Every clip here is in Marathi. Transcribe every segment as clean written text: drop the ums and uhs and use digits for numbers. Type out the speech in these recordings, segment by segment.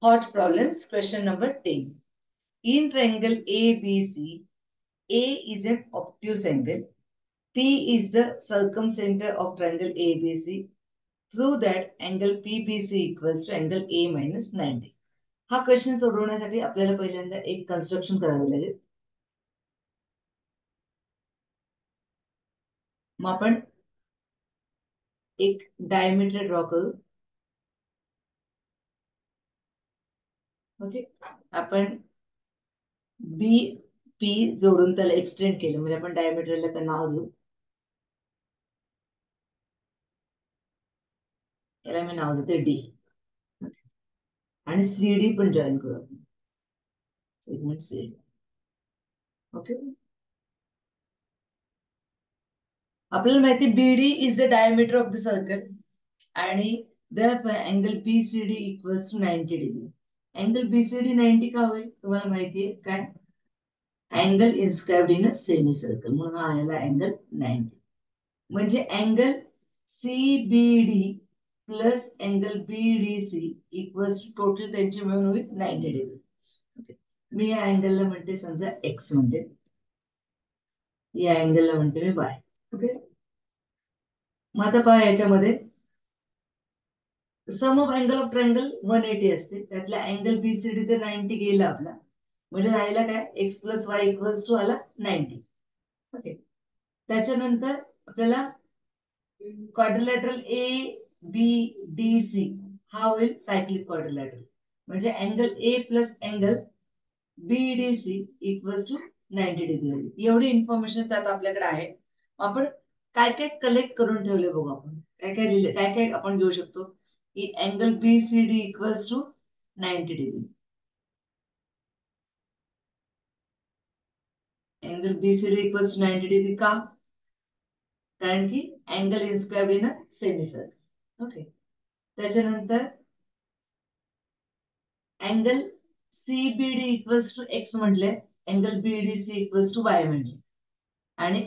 Hot problems. Question number 10. In triangle ABC, A is an obtuse angle. P is the circumcenter of triangle ABC. Prove that angle PBC equals to angle A minus 90. हा क्वेश्चन सोडवण्यासाठी आपल्याला पहिल्यांदा एक कन्स्ट्रक्शन करावे लागेल. मग आपण एक डायमीटर ड्रॉ करू. ओके, आपण बी पी जोडून त्याला एक्सटेंड केलं म्हणजे आपण डायमीटरला तर नाव देऊ. याला मी नाव देते डी. आणि सीडी पण जॉईन करू आपण. Segment CD. ओके, आपल्याला माहिती BD is the diameter of the circle आणि therefore angle BCD equals to 90 degree. Angle BCD 90 का होईल तुम्हाला माहिती आहे काय? Angle inscribed in a semi circle म्हणून हा आलेला अँगल 90. म्हणजे angle CBD plus angle BDC equals to total त्यांची मिळून होईल 90 डिग्री. मी या अँगलला म्हणते समजा एक्स म्हणते, या अँगलला म्हणते मी वाय. ओके, मग आता पहा याच्यामध्ये सम ऑफ अँगल ऑफ ट्रायंगल 180 असते. त्यातला अँगल बीसीडी ते 90 गेला आपला, म्हणजे राहिला काय x plus y equals to आला 90. ओके, त्याच्यानंतर आपल्याला quadrilateral A B D C हा होईल सायक्लिक क्वाड्रिलॅटरल, म्हणजे angle A plus angle BDC equals to 90 degree. एवढी इन्फॉर्मेशन त्यात आपल्याकडे आहे. आपण काय काय कलेक्ट करून ठेवले बघू. आपण काय काय लिहिले, काय काय आपण घेऊ शकतो की angle BCD equals to 90 degree. Angle BCD equals to 90 degree का? कारण की angle inscribed in a semi circle. Okay, त्याच्यानंतर angle CBD equals to X म्हटले, angle BDC equals to Y म्हटले, आणि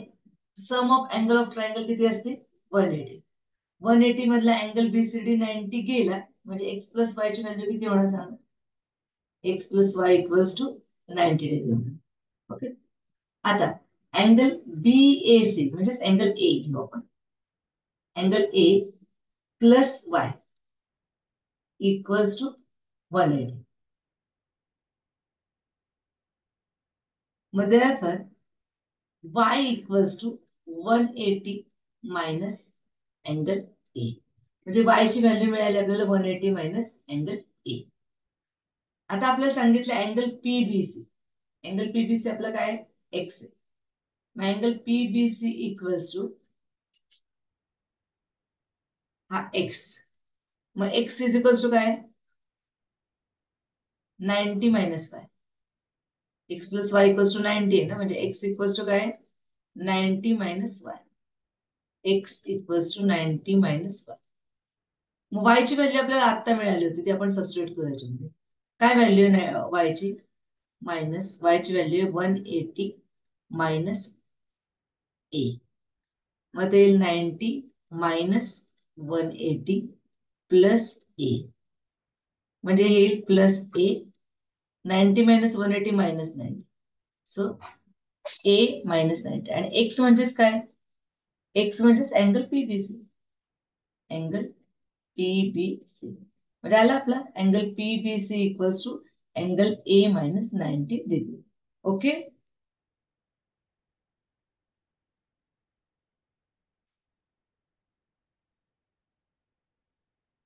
sum of angle of triangle किती असते 180. 180 मधला अँगल बीसीडी 90 गेला, म्हणजे एक्स प्लस वाय ची व्हॅल्यू किती होणार सांगा? X plus y equals to 90 degree. Okay, आता अँगल बीएसी म्हणजेच अँगल ए घेऊ आपण. Angle A plus y equals to 180. मग therefore y equals to 180 minus angle A, म्हणजे y ची व्हॅल्यू मिळाली आपल्याला 180 मायनस अँगल ए. आता आपल्याला सांगितलं अँगल पीबीसी. अँगल पीबीसी आपलं काय एक्स आहे. मग अँगल पीबीसी इक्वल्स टू हा एक्स. मग एक्स इज इक्वल्स टू काय 90 minus y. X plus y equals to 90 आहे ना, म्हणजे एक्स इक्वल्स टू काय 90 minus y. X equals to 90 minus y. मग वाय ची व्हॅल्यू आपल्याला आता मिळाली होती, ती आपण सबस्टिट्यूट करू याच्यामध्ये. काय व्हॅल्यू आहे वाय ची? मायनस वाय ची व्हॅल्यू आहे 180 मायनस ए. मग ते 90 मायनस 180 प्लस ए, म्हणजे हे येईल प्लस ए. 90 मायनस 180 मायनस 90, सो ए मायनस 90. आणि एक्स म्हणजेच काय? एक्स म्हणजेच अँगल पीबीसी. अँगल पीबीसी म्हणजे आला आपला angle PBC equals to angle A minus 90 degree. Okay.